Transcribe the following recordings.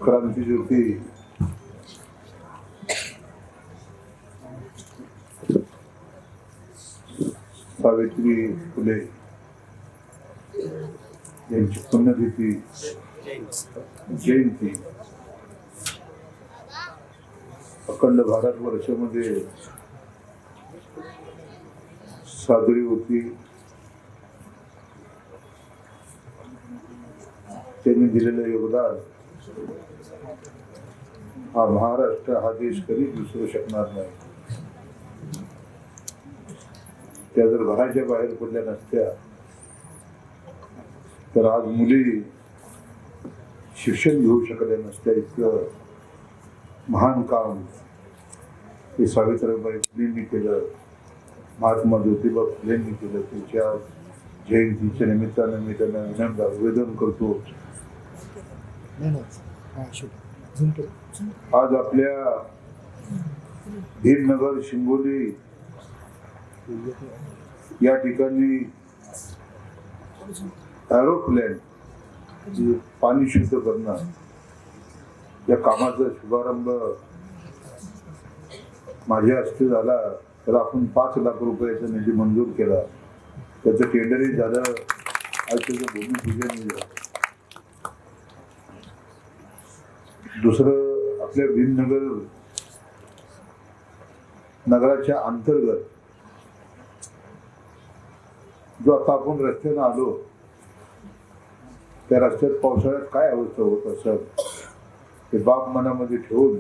क्रांतीज्योती सावित्री फुले यांची पुण्यतिथी जयंती अखंड भारतवर्षामध्ये साजरी होती. त्यांनी दिलेलं योगदान हा महाराष्ट्र हा देश कधीच विसरू शकणार नाही. त्या जर घराच्या बाहेर पडल्या नसत्या तर आज मुली शिक्षण घेऊ शकल्या नसत्या. इतकं महान काम हे सावित्रीबाई फुलेंनी केलं, महात्मा ज्योतिबा फुलेंनी केलं. त्यांच्या जयंतीच्या निमित्तानं मी त्यांना निवेदन करतो. आज आपल्या भीमनगर शिंगोली या ठिकाणी एरोप्लेन पाणी शुद्ध करणं या कामाचा शुभारंभ माझ्या हस्ते झाला. त्याला आपण 5 लाख रुपयाचा निधी मंजूर केला. त्याचं टेंडरही झालं. आज त्याचं भूमिपूजन झालं. दुसरं, आपल्या भीमनगर नगराच्या अंतर्गत जो आता आपण रस्त्यानं आलो त्या रस्त्यात पावसाळ्यात काय अवस्था होत असत ते बाब मनामध्ये ठेवून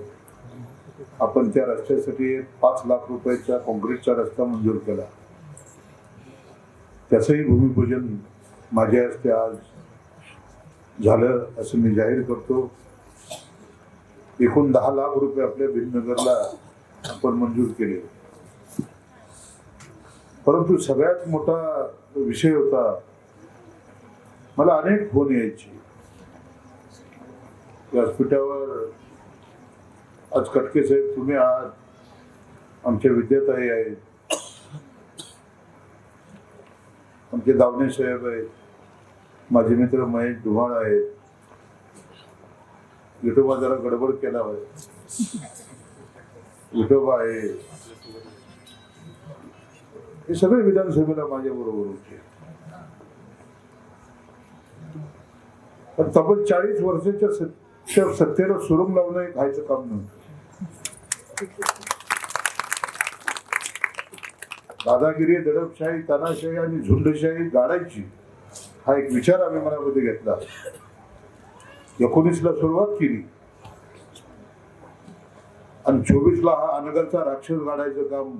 आपण त्या रस्त्यासाठी 5 लाख रुपयाचा कॉन्क्रीटचा रस्ता मंजूर केला. त्याचंही भूमिपूजन माझ्या हस्ते आज झालं असं मी जाहीर करतो. एकूण 10 लाख रुपये आपल्या भीमनगरला आपण मंजूर केले. परंतु सगळ्यात मोठा विषय होता, मला अनेक फोन यायचे. व्यासपीठावर आज कटके साहेब तुम्ही आहात, आमच्या विद्याताई आहेत, आमचे दावणे साहेब आहेत, माझे मित्र महेश धुमाळ आहेत. विठोबा जरा गडबड केला आहे. विठोबा आहे, हे सगळे विधानसभेला माझ्या बरोबर होते. पण तब्बल 40 वर्षाच्या सत्तेला सुरुंग लावणं हे खायचं काम नव्हतं. दादागिरी, दडपशाही, तानाशाही आणि झुंडशाही गाडायची हा एक विचार आम्ही मनामध्ये घेतला. 19ला सुरुवात केली आणि 24ला हा अनगरचा राक्षस गाडायचं काम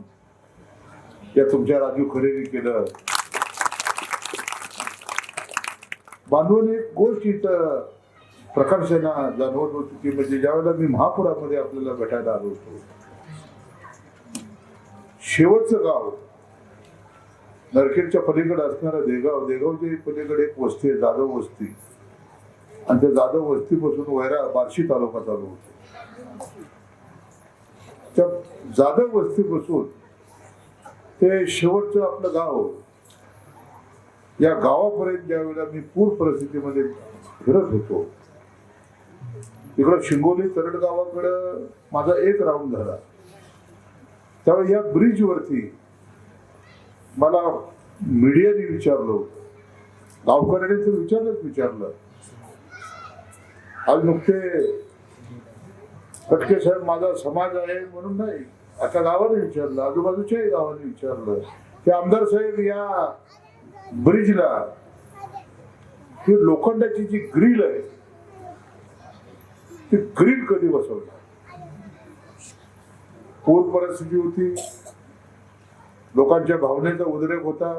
या तुमच्या राजू खरेने केलं. बांधून एक गोष्ट इथं प्रकर्षाने जाणवत होती की म्हणजे ज्यावेळेला मी महापुरामध्ये आपल्याला भेटायला आलो होतो, शेवटचं गाव नरखेडच्या पलीकडे असणारा देगाव, देगावच्या पलीकडे एक वस्ती आहे, जाधव वस्ती. आणि त्या जाधव वस्तीपासून वैरा बार्शी तालुका चालू होतो. त्या जाधव वस्तीपासून ते शेवटचं आपलं गाव, या गावापर्यंत ज्या वेळेला मी पूर परिस्थितीमध्ये फिरत होतो, इकडं शिंगोली तरड गावाकडं माझा एक राऊंड झाला. त्यावेळी या ब्रिजवरती मला मीडियाने विचारलं होतं, गावकऱ्याने तर विचारलं, आज नुकते कटके साहेब माझा समाज आहे म्हणून नाही, आता गावाने विचारलं, आजूबाजूच्याही गावाने विचारलं की आमदार साहेब या ब्रिजला ही लोखंडाची जी ग्रिल आहे ती ग्रिल कधी बसवणार. पूर परिस्थिती होती, लोकांच्या भावनेचा उद्रेक होता.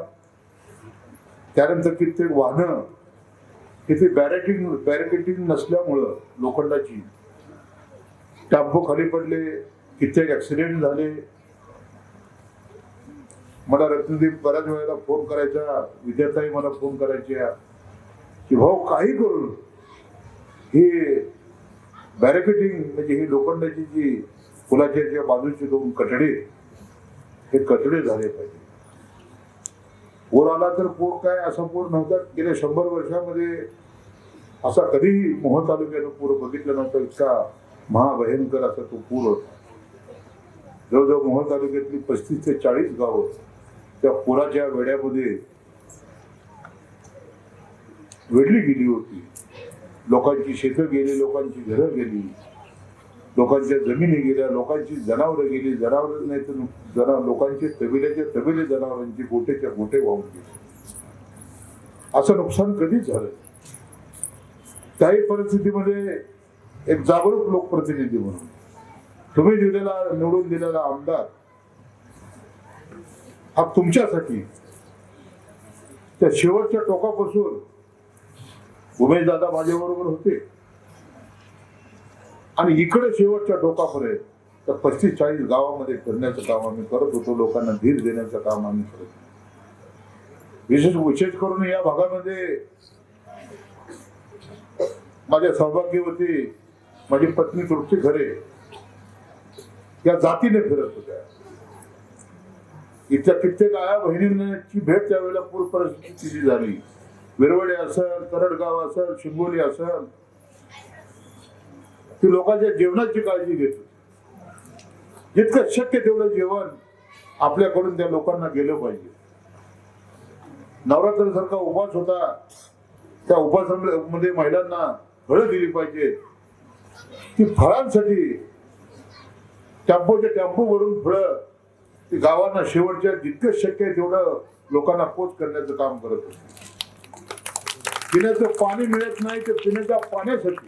त्यानंतर कित्येक वाहनं तिथे बॅरिकेटिंग नसल्यामुळं लोखंडाची टेम्पो खाली पडले, कित्येक ऍक्सिडेंट झाले. मला रत्नदीप बऱ्याच वेळेला फोन करायचा, विद्याताई मला फोन करायच्या की भाऊ काही करून ही बॅरिकेटिंग म्हणजे ही लोखंडाची जी पुलाच्या बाजूचे 2 कठडे हे कठडे झाले पाहिजे. पूर आला तर पूर काय असा पूर नव्हता. गेल्या 100 वर्षामध्ये असा कधीही मोहोळ तालुक्यानं पूर बघितला नव्हता. इतका महाभयंकर असा तो पूर होता. जवळजवळ मोहोळ तालुक्यातली 35 ते 40 गावं त्या पुराच्या वेढ्यामध्ये वेढली गेली होती. लोकांची शेतं गेली, लोकांची घरं गेली, लोकांच्या जमिनी गेल्या, लोकांची जनावरं गेली. जनावर नाही तर लोकांचे तबिले जनावरांची गोटेच्या गोटे वाहून गेले. असं नुकसान कधीच झालं. त्याही परिस्थितीमध्ये एक जागरूक लोकप्रतिनिधी म्हणून तुम्ही निवडून दिलेला आमदार हा तुमच्यासाठी त्या शेवटच्या टोकापासून उमेश दादा माझ्याबरोबर होते आणि इकडे शेवटच्या टोकापर्यंत त्या 35-40 गावामध्ये करण्याचं काम आम्ही करत होतो. लोकांना धीर देण्याचं काम आम्ही करत होतो. विशेष करून या भागामध्ये माझ्या सौभाग्यवती माझी पत्नी तृप्ती खरे या जातीने फिरत होत्या. इथल्या कित्येक आया बहिणींची भेट त्यावेळेला पूर परिस्थिती झाली. विरवडे असेल, तरडगाव असेल, शिंगोली असेल, ती लोकांच्या जेवणाची काळजी घेत होती. जितकं शक्य तेवढं जेवण आपल्याकडून त्या लोकांना गेलं पाहिजे. नवरात्र सारखा उपवास होता, त्या उपवासामध्ये महिलांना फळं दिली पाहिजे. ती फळांसाठी टेम्पो भरून फळं ती गावांना शेवटच्या जितकं शक्य आहे तेवढं लोकांना पोच करण्याचं काम करत होते. पिण्याचं पाणी मिळत नाही तर पिण्याच्या पाण्यासाठी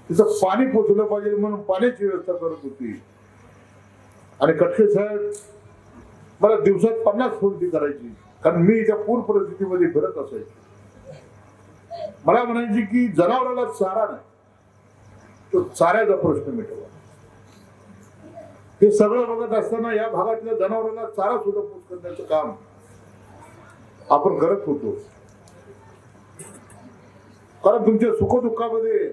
तिथं पाणी पोचलं पाहिजे म्हणून पाण्याची व्यवस्था करत होती. आणि कटके साहेब मला दिवसात 50 फोन ती करायची, कारण मी त्या पूर परिस्थितीमध्ये फिरत असायचो. मला म्हणायची की जनावराला चारा नाही, तो चाऱ्याचा प्रश्न मिटवा. हे सगळं बघत असताना या भागातल्या जनावरांना चारा सुद्धा पोच करण्याचं काम आपण करत होतो. कारण तुमच्या सुखदुःखामध्ये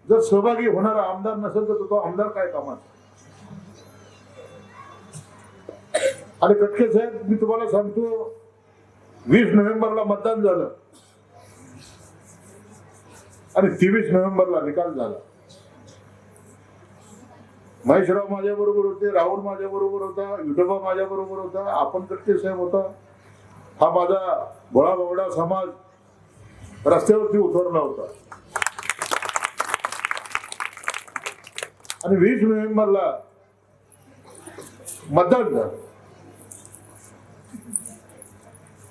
जर सहभागी होणारा आमदार नसेल तर तो आमदार काय कामाचा. आणि कटके साहेब मी तुम्हाला सांगतो, 20 नोव्हेंबरला मतदान झालं आणि 23 नोव्हेंबरला निकाल झाला. महेशराव माझ्या बरोबर होते, राहुल माझ्या बरोबर होता, विठोबा माझ्या बरोबर होता, आपण कटके साहेब होता. हा माझा भोळा बावडा समाज रस्त्यावरती उतरला होता. आणि 20 नोव्हेंबरला मतदान झालं.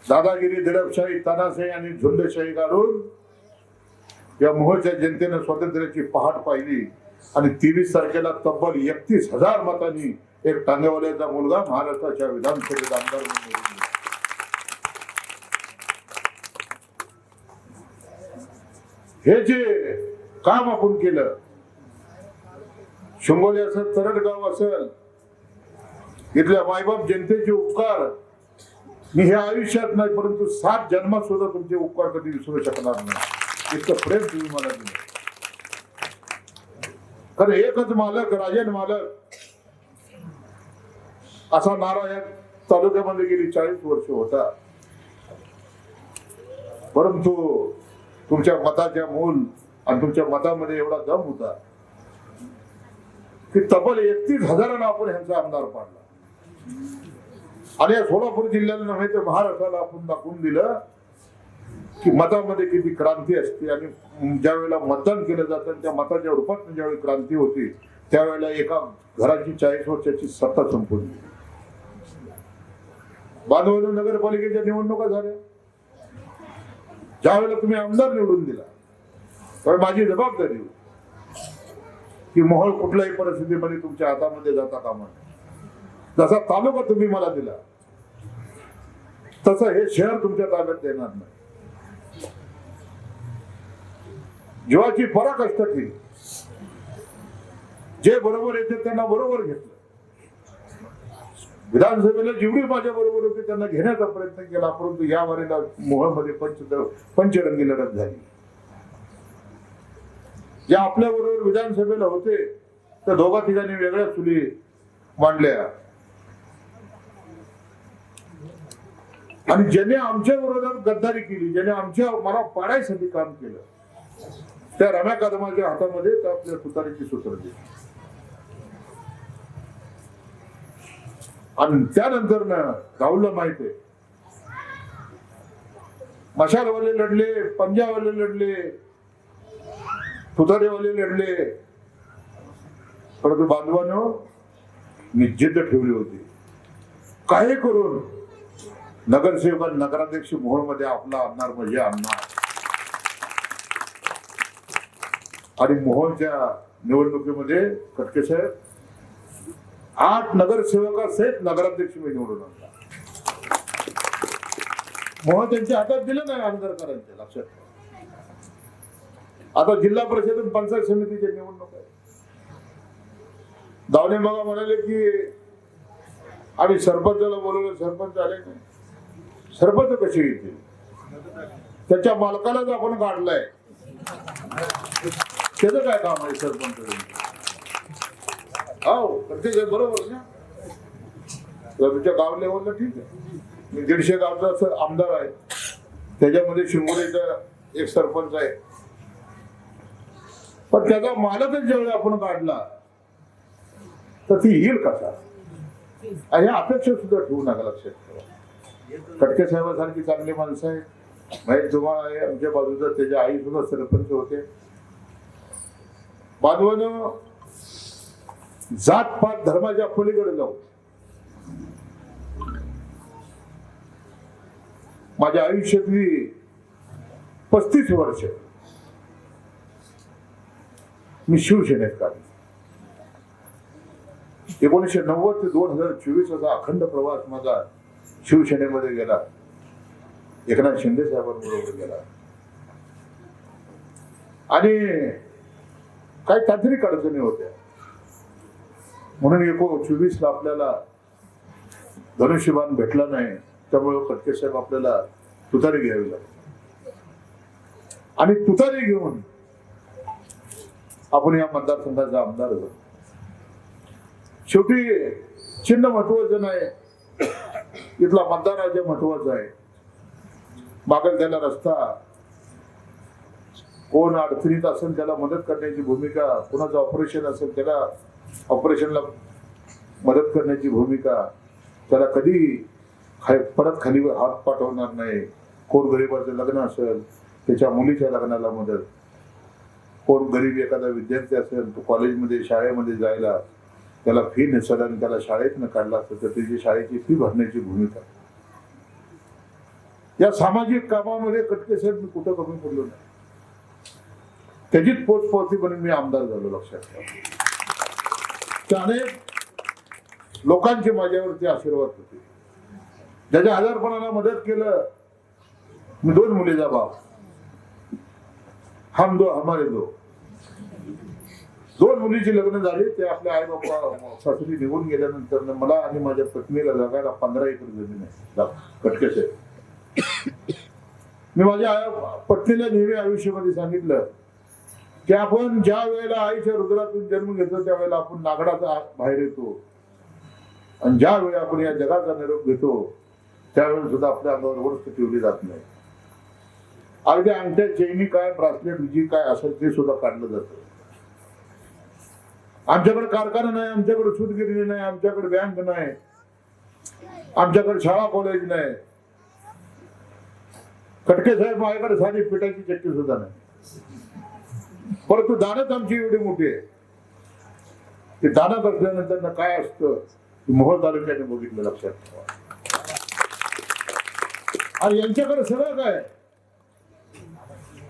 दादागिरी, दडपशाही, तानाशाही आणि झुंडशाही काढून या मोहोळच्या जनतेने स्वातंत्र्याची पहाट पाहिली. आणि 23 तारखेला तब्बल 31,000 मतांनी एक टांगेवाल्याचा मुलगा महाराष्ट्राच्या विधानसभेत आमदार म्हणून निवडून गेला. हे जे काम आपण केलं, शिंगोली असेल, तरडगाव असेल, इथल्या मायबाप जनतेचे उपकार मी हे आयुष्यात नाही परंतु 7 जन्मात सुद्धा तुमचे उपकार कधी विसरू शकणार नाही. इतकं प्रेम तुम्ही मला दिलं. कारण एकच मालक, राजन मालक असा नारा या तालुक्यामध्ये गेली 40 वर्ष होता. परंतु तुमच्या मताच्या मूल आणि तुमच्या मतामध्ये एवढा दम होता की तब्बल 31,000 आपण ह्यांचा आमदार पाडला. आणि या सोलापूर जिल्ह्याला नव्हे तर महाराष्ट्राला आपण दाखवून दिलं की मतामध्ये किती क्रांती असते. आणि ज्या वेळेला मतदान केलं जातं त्या मताच्या रूपात ज्यावेळी क्रांती होती त्यावेळेला एका घराची 40 वर्षाची सत्ता संपवली. बांधवली नगरपालिकेच्या निवडणुका झाल्या, ज्या वेळेला तुम्ही आमदार निवडून दिला तर माझी जबाबदारी होती की मोहोळ कुठल्याही परिस्थितीमध्ये तुमच्या हातामध्ये जाता कामा नये. जसा तालुका तुम्ही मला दिला तसं हे शहर तुमच्या ताब्यात देणार नाही. जीवाची पराकाष्ठा केली, जे बरोबर येते त्यांना बरोबर घेतलं. विधानसभेला जेवढी माझ्या बरोबर होते त्यांना घेण्याचा प्रयत्न केला, परंतु या वारीला मोहोळमध्ये पंचरंगी लढत झाली. ज्या आपल्या बरोबर विधानसभेला होते त्या दोघा ठिकाणी वेगळ्या चुली मांडल्या. आणि ज्याने आमच्या विरोधात गद्दारी केली, ज्याने आमच्या मला पाडायसाठी काम केलं, त्या रम्या कदमाच्या हातामध्ये आपल्या तुतारीची सूत्र दिली. आणि त्यानंतर राहुलला माहित आहे, मशालवाले लढले, पंजावाले लढले, तुतारीवाले लढले, परंतु बांधवांनो मी जिद्द ठेवली होती, काही करून नगरसेवक नगराध्यक्ष मोहोळमध्ये आपला आणणार म्हणजे आणणार. आणि मोहोळच्या निवडणुकीमध्ये कटके साहेब 8 नगरसेवकासहित नगराध्यक्ष मी निवडून आणला. मोहोळ त्यांच्या हातात दिलं नाही आमदारकरांच्या, लक्षात ठेवा. आता जिल्हा परिषद आणि पंचायत समितीच्या निवडणूक आहे. दावणे मग म्हणाले की आम्ही सरपंचाला बोलवलं, सरपंच आले नाही. सरपंच कसे येतील? त्याच्या मालकालाच आपण काढलाय, त्याचं काय काम आहे सरपंच? हो प्रत्येक बरोबर ना. तुमच्या गाव लेवलला ठीक आहे, मी 150 गावचा आमदार आहे, त्याच्यामध्ये शिंगोलीचा एक सरपंच आहे, पण त्याचा मालकच ज्यावेळी आपण काढला तर ती येईल कसा? हे अपेक्षा सुद्धा ठेवू नका, लक्षात ठेवा. कटके साहेबांसारखी चांगली माणसं आहेत, महेश धुमाळ आहे आमच्या बाजूचा, त्याच्या आई सुद्धा सरपंच होते. बांधवानं जात पात धर्माच्या पलीकडे जाऊ, माझ्या आयुष्यातली 35 वर्ष मी शिवसेनेत काढली. 1990 ते 2024 असा अखंड प्रवास माझा शिवसेनेमध्ये गेला, एकनाथ शिंदे साहेबांबरोबर गेला. आणि काही तांत्रिक अडचणी होत्या म्हणून 1924 आपल्याला धनुष्यबाण भेटला नाही, त्यामुळे कटके साहेब आपल्याला तुतारी घ्यावी लागली. आणि तुतारी घेऊन आपण या मतदारसंघाचा आमदार झालो. शेवटी चिन्ह महत्वाचं नाही, इथला मतदार राज्य महत्वाचा आहे. मागेल त्याला रस्ता, कोण अडचणीत असेल त्याला मदत करण्याची भूमिका, कोणाचं ऑपरेशन असेल त्याला ऑपरेशनला मदत करण्याची भूमिका, त्याला कधी परत खाली हात पाठवणार नाही. कोण गरीबाचं लग्न असेल त्याच्या मुलीच्या लग्नाला मदत, कोण गरीब एखादा विद्यार्थी असेल तो कॉलेजमध्ये शाळेमध्ये जायला त्याला फी नसेल आणि त्याला शाळेतनं काढला असेल तर त्याची शाळेची फी भरण्याची भूमिका. या सामाजिक कामामध्ये कटके साहेब मी कुठं कमी पडलो नाही, त्याचीच पोचपावती म्हणून मी आमदार झालो. लक्षात ठेवा, त्या अनेक लोकांचे माझ्यावरती आशीर्वाद होते, ज्याच्या आजारपणाला मदत केलं. मी 2 मुलीचा बाप, हम दो हमारे दो. 2 मुलीची लग्न झाली, ते आपल्या आई बापा सासरी निघून गेल्यानंतर मला आणि माझ्या पत्नीला जगायला 15 एकर जमीन आहे. कटके साहेब, मी माझ्या पत्नीला नेहमी आयुष्यामध्ये सांगितलं की आपण ज्या वेळेला आईच्या रुद्रातून जन्म घेतो त्यावेळेला आपण नागडाचा बाहेर येतो, आणि ज्या वेळी आपण या जगाचा निरोप घेतो त्यावेळेस सुद्धा आपल्या अंगावर वस्तू ठेवली जात नाही. अगदी अंगठ्या, चैनी काय, ब्रासलेट जी काय असेल ते सुद्धा काढलं जातं. आमच्याकडे कारखाना नाही, आमच्याकडे सूतगिरणी नाही, आमच्याकडे बँक नाही, आमच्याकडे शाळा कॉलेज नाही. कटके साहेब माझ्याकडे साधी पिठाची चक्की सुद्धा नाही, परंतु दानत आमची एवढी मोठी आहे. ते दानत असल्यानंतर काय असतं मोहोळ तालुक्याने बघितलं. लक्षात ठेवा, आणि यांच्याकडे सगळं काय,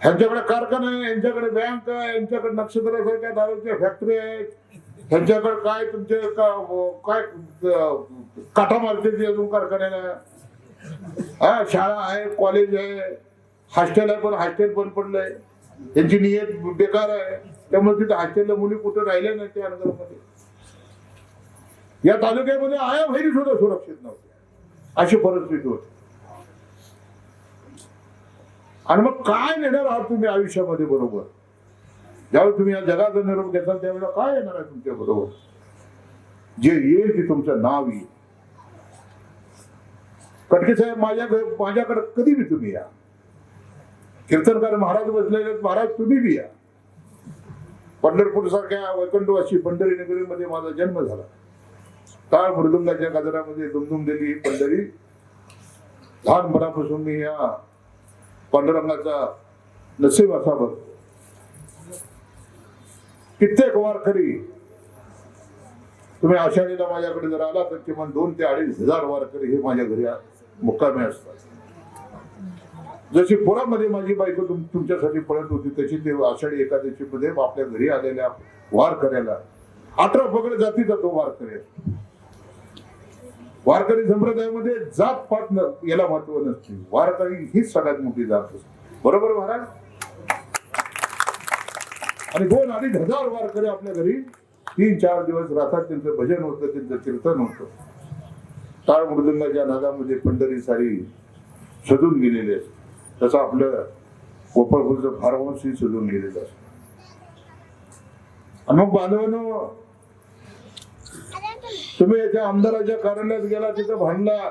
ह्यांच्याकडे कारखाना आहे, यांच्याकडे बँक आहे, यांच्याकडे नक्षत्रासारख्या दारूच्या फॅक्टरी आहेत, ह्यांच्याकडे काय तुमचे काय काठा मारते अजून कारखान्याला, शाळा आहे, कॉलेज आहे, हॉस्टेल आहे, पण हॉस्टेल बंद पडलंय. त्यांची नियत बेकार आहे, त्यामुळे तिथे हॉस्टेलला मुली कुठं राहिल्या नाही. त्या नगरमध्ये या तालुक्यामध्ये आया बहिणी सुद्धा सुरक्षित नव्हत्या, अशी परिस्थिती होती. आणि मग काय नेणार आहात तुम्ही आयुष्यामध्ये? बरोबर ज्यावेळी तुम्ही या जगाचा निरोप घेताल त्यावेळेला काय येणार आहे तुमच्या बरोबर? जे येईल ते तुमचं नाव येईल. कटके साहेब माझ्याकडे कधी बी तुम्ही या. कीर्तनकार महाराज बसलेले, महाराज तुम्ही बी या. पंढरपूर सारख्या वैकुंठवासी पंढरी नगरीमध्ये माझा जन्म झाला. टाळ मृदुंगाच्या गजरामध्ये दुमदुमलेली ही पंढरी. लहानपणापासून मी या पांडुरंगाचा नसीब असा बघतो. कित्येक वारकरी, तुम्ही आषाढीला माझ्याकडे जर आला तर किमान 2 ते 2,500 वारकरी हे माझ्या घरी मुक्कामी असतात. जशी पुरामध्ये माझी बायको तुमच्यासाठी पळत होती, तशी ते आषाढी एकादशी मध्ये आपल्या घरी आलेल्या वारकऱ्याला 18 पगड जातीचा तो वारकरी असतो. वारकरी संप्रदायामध्ये जात पात याला महत्व नसते. वारकरी हीच सगळ्यात मोठी जात असते. बरोबर महाराज? आणि 2,000-2,500 वारकरी आपल्या घरी 3-4 दिवस राहतात. त्यांचं भजन होतं, त्यांचं कीर्तन होतं. टाळ मृदुंगाच्या नादामध्ये पंढरी सारी सजून गेलेली असते. तसं आपलं गोपाळपूरचं फार्महाऊस ही सजून गेलेलं असतं. आणि मग बांधवांनो, तुम्ही याच्या आमदाराच्या कार्यालयात गेला, तिथं भांडला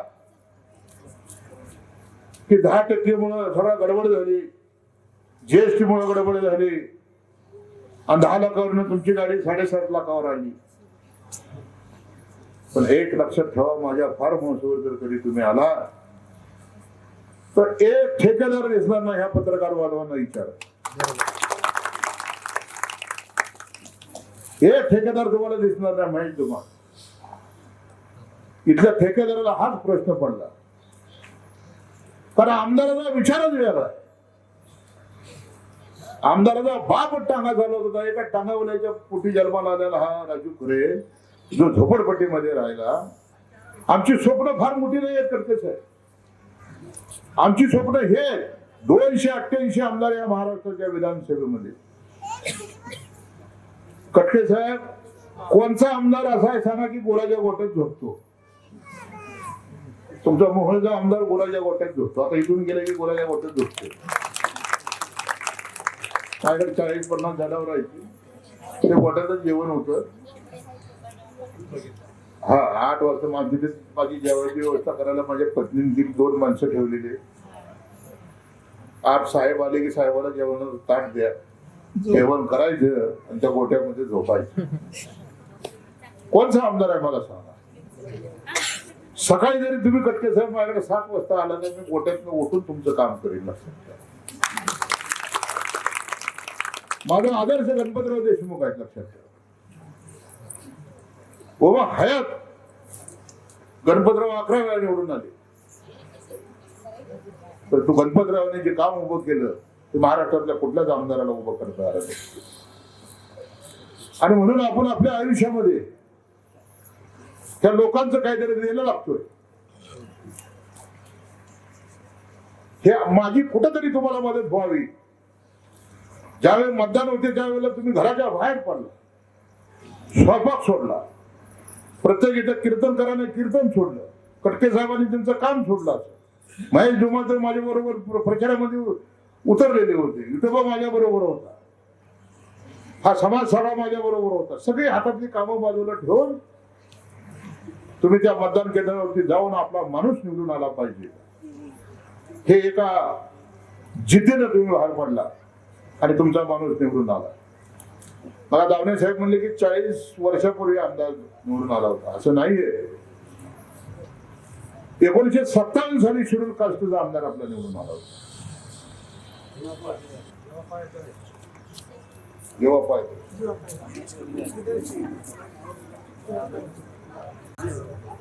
की 10% मुळे सगळा गडबड झाली, जीएसटी मुळे गडबड झाली आणि 10 लाखावरनं तुमची गाडी 7.5 लाखावर आली. पण एक लक्षात ठेवा, माझ्या फार्म हाऊसवर जर कधी तुम्ही आला तर एक ठेकेदार दिसणार नाही. ह्या पत्रकार बांधवांना विचार, एक ठेकेदार तुम्हाला दिसणार नाही. माहिती तुम्हाला इथल्या ठेकेदाराला हाच प्रश्न पडला, कारण आमदाराचा विचारच वेगळा आहे. आमदाराचा बाप टांगा झाला होता. एका टांगावल्याच्या पोटी जन्माला आलेला हा राजू खरे, जो झोपडपट्टीमध्ये राहिला. आमची स्वप्न फार मोठी नाही आहेत कटके साहेब. आमची स्वप्न हे 288 आमदार या महाराष्ट्राच्या विधानसभेमध्ये. कटके साहेब, कोणचा आमदार असा आहे सांगा की गोळाच्या गोट्यात झोपतो? तुमचा मोहळचा आमदार गोळाच्या गोट्यात झोपतो. आता इथून गेला की गोळाच्या गोट्यात झोपतो. माझ्याकडे 40-50 जनावर राहायची. ते गोट्यातच जेवण होतं. हा 8 वाजता माझी जेवणाची व्यवस्था करायला माझ्या पत्नीने 2 माणसं ठेवलेली. आप साहेब आले की साहेबाला जेवणाचं ताट द्या, जेवण करायचं आणि त्या गोट्यामध्ये झोपायचं. कोणचा आमदार आहे मला सांगा? सकाळी जरी तुम्ही कटके साहेब माझ्याकडे 7 वाजता आला तर मी गोट्यातनं उठून तुमचं काम करेन. माझा आदर्श गणपतराव देशमुख आहेत, लक्षात ठेवा. बाबा हयात गणपतराव 11 वेळा निवडून आले, तर तू गणपतरावने जे काम उभं केलं ते महाराष्ट्रातल्या कुठल्याच आमदाराला उभं करता आलं नाही. आणि म्हणून आपण आपल्या आयुष्यामध्ये त्या लोकांचं काहीतरी द्यायला लागतोय. हे माझी कुठंतरी तुम्हाला मदत व्हावी. ज्यावेळी मतदान होते त्यावेळेला तुम्ही घराच्या बाहेर पडला, स्वयंपाक सोडला, प्रत्येक इथं कीर्तनकाराने कीर्तन सोडलं, कटके साहेबांनी त्यांचं काम सोडलं. महेश धुमा तर माझ्या बरोबर प्रचारामध्ये उतरलेले होते. विठोबा माझ्या बरोबर होता, हा समाज सभा माझ्या बरोबर होता. सगळी हातातली कामं बाजूला ठेवून तुम्ही त्या मतदान केंद्रावरती जाऊन आपला माणूस निवडून आला पाहिजे, हे एका जिद्दीनं तुम्ही बाहेर पडला आणि तुमचा माणूस निवडून आला. मला दावणे साहेब म्हणले की 40 वर्षापूर्वी आमदार निवडून आला होता. असं नाहीये. 1957 साली शेड्यूल कास्टचा आमदार आपला निवडून आला होता.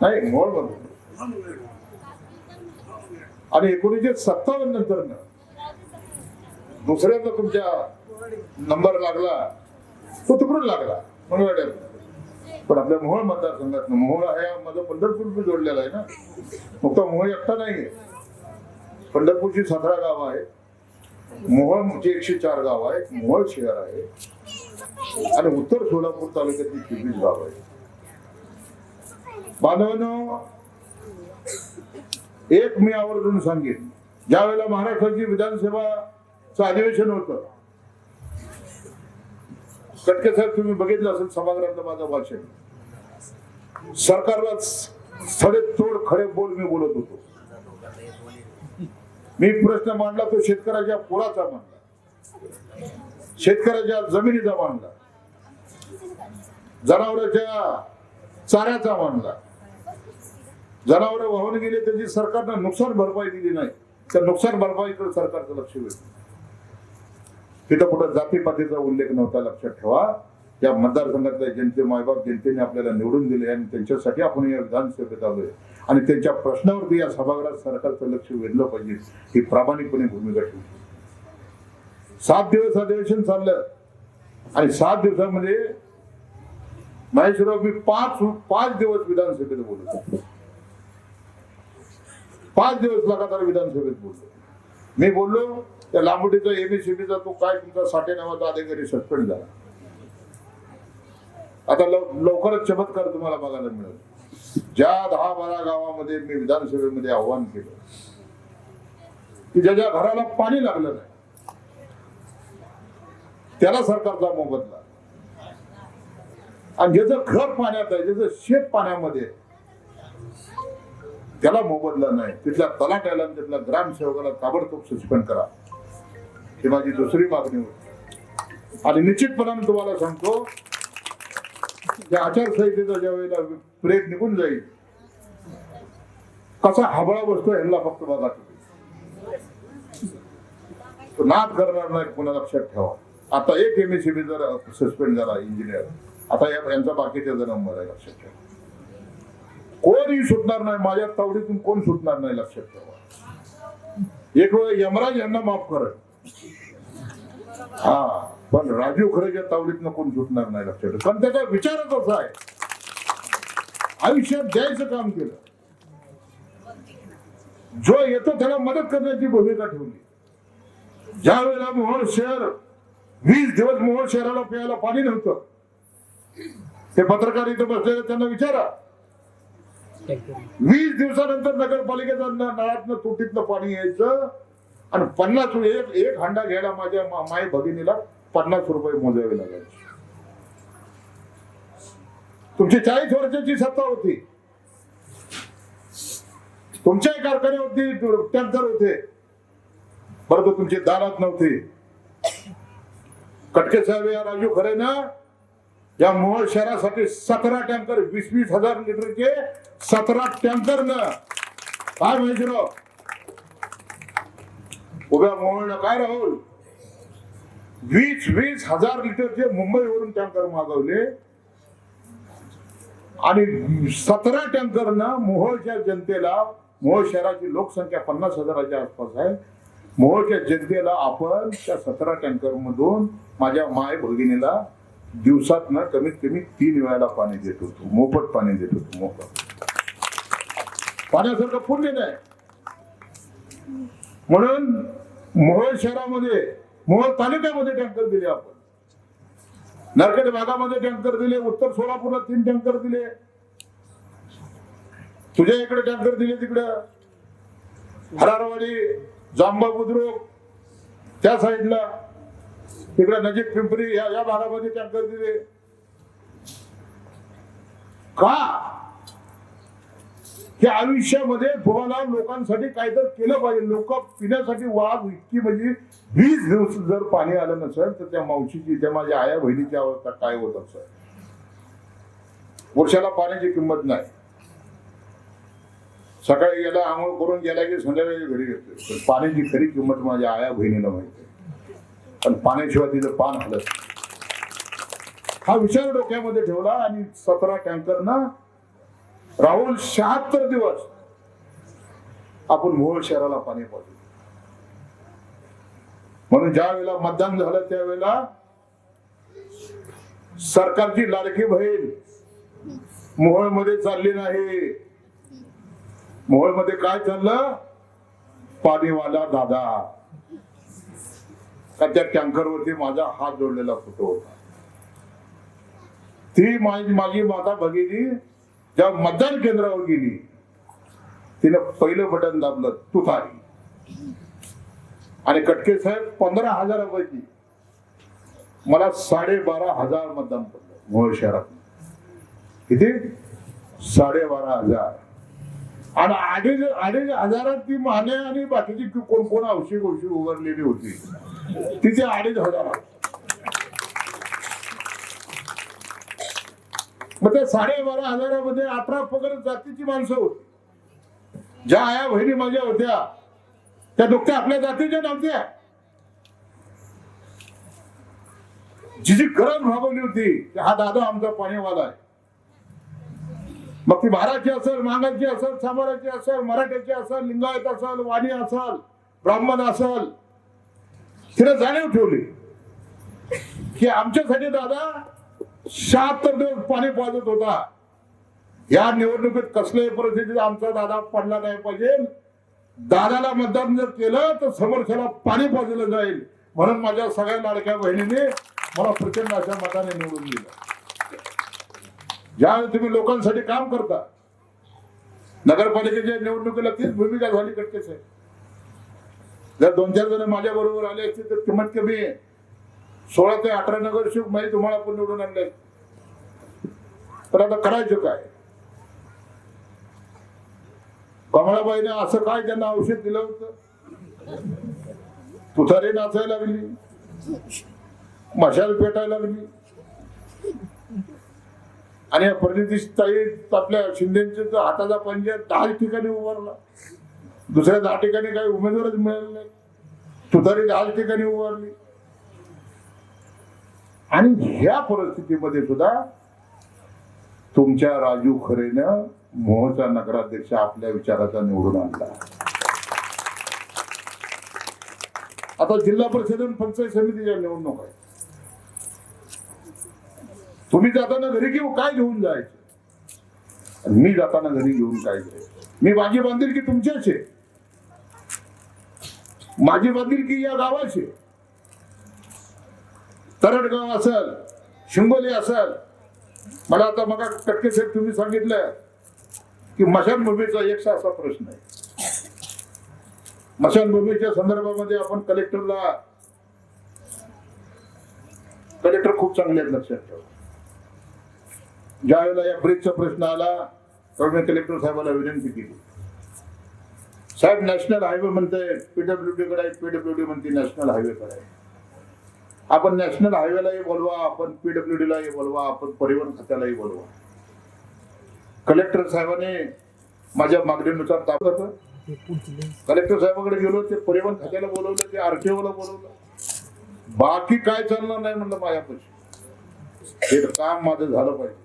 नाही मोड म्हणतो. आणि 1957 नंतर दुसऱ्यांदा तुमच्या नंबर लागला, तो तिकडून लागला मंगळवाड्यात. पण आपल्या मोहोळ मतदारसंघात मोहोळ आहे, माझं पंढरपूर जोडलेला आहे ना. फक्त मोहोळ एकटा नाहीये, पंढरपूरची 17 गावं आहेत, मोहोळची 104 गाव आहेत, मोहोळ शहर आहे आणि उत्तर सोलापूर तालुक्यातली 23 गाव आहे. बांधवांनो, एक मी आवर्जून सांगेन, ज्या वेळेला महाराष्ट्राची विधानसभाचं अधिवेशन होतं, कटके साहेब तुम्ही बघितलं असेल सभागृहातलं माझं भाषण, सरकारला सडे तोड खडे बोल मी बोलत होतो. मी प्रश्न मांडला तो शेतकऱ्याच्या पुराचा मांडला, शेतकऱ्याच्या जमिनीचा मांडला, जनावरांच्या चाऱ्याचा मांडला. जनावर वाहून गेले त्याची सरकारनं नुकसान भरपाई दिली नाही, त्या नुकसान भरपाईकडे सरकारचं लक्ष वेधलं. तिथं कुठं जातीपातीचा उल्लेख नव्हता. लक्षात ठेवा, या मतदारसंघातल्या जनते, मायबाप जनतेने आपल्याला निवडून दिले आणि त्यांच्यासाठी आपण या विधानसभेत आलोय आणि त्यांच्या प्रश्नावरती या सभागृहात सरकारचं लक्ष वेधलं पाहिजे ही प्रामाणिकपणे भूमिका ठेवली. 7 दिवस अधिवेशन चाललं आणि 7 दिवसामध्ये महेशराव मी 5 दिवस विधानसभेत बोलत होतो. 5 दिवस लगातार विधानसभेत बोललो. मी बोललो त्या लांबुटीचा एमएससीबीचा तो काय तुमचा साठे नावाचा अधिकारी सस्पेंड झाला. आता लवकरच चमत्कार तुम्हाला बघायला मिळेल. ज्या 10-12 गावामध्ये मी विधानसभेमध्ये आव्हान केलं की ज्याच्या घराला पाणी लागलं नाही त्याला सरकारचा मोबदला, आणि ज्याचं घर पाण्यात आहे, ज्याचं शेत पाण्यामध्ये त्याला मोबदला नाही, तिथल्या तलाट्याला तिथल्या ग्रामसेवकाला ताबडतोब सस्पेंड करा, ही माझी दुसरी मागणी होती. आणि निश्चितपणाने तुम्हाला सांगतो त्या आचारसंहितेचा ज्या वेळेला ब्रेक निघून जाईल कसा हाबळा बसतो ह्यांना फक्त बघा तुम्ही. तो नाद करणार नाही पुन्हा, लक्षात ठेवा. आता एक एमएससीबी जर सस्पेंड झाला इंजिनियर, आता यांचा बाकीच्या नंबर आहे. लक्षात ठेवा, कोणही सुटणार नाही, माझ्या तावडीतून कोण सुटणार नाही. लक्षात ठेवा, एक वेळ यमराज यांना माफ करत, हा, पण राजीव खरेच्या तावडीतनं कोण सुटणार नाही. लक्षात ठेवा, कारण त्याचा विचारच असा आहे, आयुष्यात द्यायचं काम केलं, जो येतो त्याला मदत करण्याची भूमिका ठेवली. ज्या वेळेला मोहोळ शहर 20 दिवस मोहोळ शहराला प्यायला पाणी नव्हतं, ते पत्रकार इथे बसलेले त्यांना विचारा, 20 दिवसानंतर नगरपालिकेचा नळातनं तुटीतलं पाणी यायचं आणि 50 एक हांडा घ्यायला माझ्या माय भगिनीला 50 रुपये मोजावे लागायचे. तुमची 40 वर्षाची सत्ता होती, तुमच्याही कारखान्यावरती टँकर होते, परंतु तुमची दारात नव्हती. कटके साहेब या राजू खरे ना या मोहोळ शहरासाठी 17 टँकर 20-20 हजार लिटरचे 17 टँकर न काय माहिती राव उभ्या मोहोळला काय राहुल 20-20 हजार लिटरचे मुंबईवरून टँकर मागवले आणि 17 टँकर न मोहोळच्या जनतेला, मोहोळ शहराची लोकसंख्या 50,000च्या आसपास आहे, मोहोळच्या जनतेला आपण त्या 17 टँकर मधून माझ्या माय भगिनीला दिवसात ना कमीत कमी 3 वेळाला पाणी देत होतो, मोफत पाणी देत होतो. मोफत पाण्यासारखं पुण्य नाही. म्हणून मोहोळ शहरामध्ये, मोहोळ तालुक्यामध्ये टँकर दिले आपण, नरखेड भागामध्ये टँकर दिले, उत्तर सोलापूरला 3 टँकर दिले, तुझ्या इकडे टँकर दिले, तिकडं हरारवाडी, जांबा बुद्रुक त्या साईडला, तिकडे नजीक पिंपरी या भागामध्ये टँकर दिले. का की आयुष्यामध्ये तुम्हाला लोकांसाठी काहीतरी केलं पाहिजे. लोक पिण्यासाठी वाघ इतकी म्हणजे 20 दिवस जर पाणी आलं नसेल तर त्या मावशीची, त्या माझ्या आया बहिणीची अवस्था काय होत असेल. वर्षाला पाण्याची किंमत नाही. सकाळी गेला आंघोळ करून गेला की संध्याकाळी घरी येतो. पाण्याची खरी किंमत माझ्या आया बहिणीला माहिती आहे, पण पाण्याशिवाय तिचं पान हलत. हा विचार डोक्यामध्ये ठेवला आणि 17 टँकर ना राहुल 76 दिवस आपण मोहोळ शहराला पाणी पाजलं. म्हणून ज्या वेळेला मतदान झालं त्यावेळेला सरकारची लाडकी बहीण मोहोळ मध्ये चालली नाही. मोहोळ मध्ये काय चाललं, पाणीवाला दादा. का त्या टँकर वरती माझा हात जोडलेला फोटो होता. ती माझी माता भगिनी जेव्हा मतदान केंद्रावर गेली तिनं पहिलं बटन दाबलं तुतारी, आणि कटके साहेब 15,000पैकी मला 12,500 मतदान पडलं मोहोळ शहरात. किती? 12,500. आणि अडीच हजारात ती माने आणि बाकीची कोण कोण औषध उभारलेली होती तिथे 2,500. मग त्या 12,500 18 पगड जातीची माणसं होती. ज्या आया बहिणी माझ्या होत्या त्या नुकत्या आपल्या जातीच्या नव्हत्या. जी गरज भागवली होती हा दादा आमचा पाणीवाला आहे. मग ती महाराजची असेल, मांगाची असेल, सामाराची असेल, मराठ्याची असेल, लिंगायत असेल, वाणी असेल, ब्राह्मण असेल, तिने जाणीव ठेवली की आमच्यासाठी दादा 76 दिवस पाणी पाजत होता. या निवडणुकीत कसल्याही परिस्थितीत आमचा दादा पडला नाही पाहिजे. दादाला मतदान जर केलं तर समोरच्याला पाणी पाजलं जाईल. म्हणून माझ्या सगळ्या लाडक्या बहिणीने मला प्रचंड अशा मताने निवडून दिलं. ज्यावेळी तुम्ही लोकांसाठी काम करता, नगरपालिकेच्या निवडणुकीला तीच भूमिका झाली कटके साहेब. जर 2-4 जण माझ्या बरोबर आले असते तर किंमत कमी 16 ते 18 नगरसेवक माहिती तुम्हाला पण निवडून आणले. तर आता करायचं काय? कमळाबाईने असं काय त्यांना औषध दिलं होतं? तुतारी नाचायला लागली, मशाल पेटायला लागली आणि या परिणितीताई आपल्या शिंदेच्या हाताचा पंजा 10 ठिकाणी उभारला. दुसऱ्या 10 ठिकाणी काही उमेदवारच मिळाले नाही. तुतारी 10 ठिकाणी उभारली. आणि ह्या परिस्थितीमध्ये सुद्धा तुमच्या राजू खरेनं मोहचा नगराध्यक्ष आपल्या विचाराचा निवडून आणला. आता जिल्हा परिषद आणि पंचायत समितीच्या निवडणूक आहे. तुम्ही जाताना घरी घेऊन काय घेऊन जायचं? मी जाताना घरी घेऊन काय जायचं? मी माझी बांधिलकी तुमच्याशी, माझी बांधिलकी या गावाची. तरडगाव असेल, शिंगोली असेल. मला आता मग कटके साहेब तुम्ही सांगितलं की मशानभूमीचा एक असा प्रश्न आहे. मशानभूमीच्या संदर्भामध्ये आपण कलेक्टर खूप चांगले आहेत, लक्षात ठेवा. ज्या वेळेला या ब्रिजचा प्रश्न आला तेव्हा मी कलेक्टर साहेबांना विनंती केली, साहेब नॅशनल हायवे म्हणते पीडब्ल्यूडी कडे, पीडब्ल्यूडी म्हणते नॅशनल हायवे कडे. आपण नॅशनल हायवेलाही बोलवा, आपण पीडब्ल्यूडी लाही बोलवा, आपण परिवहन खात्यालाही बोलवा. कलेक्टर साहेबांनी माझ्या मागणीनुसार ताब्यात कलेक्टर साहेबांकडे गेलो, ते परिवहन खात्याला बोलवलं, ते आरटीओला बोलवलं. बाकी काय चालणार नाही म्हणलं माझ्यापाशी. हे काम माझं झालं पाहिजे.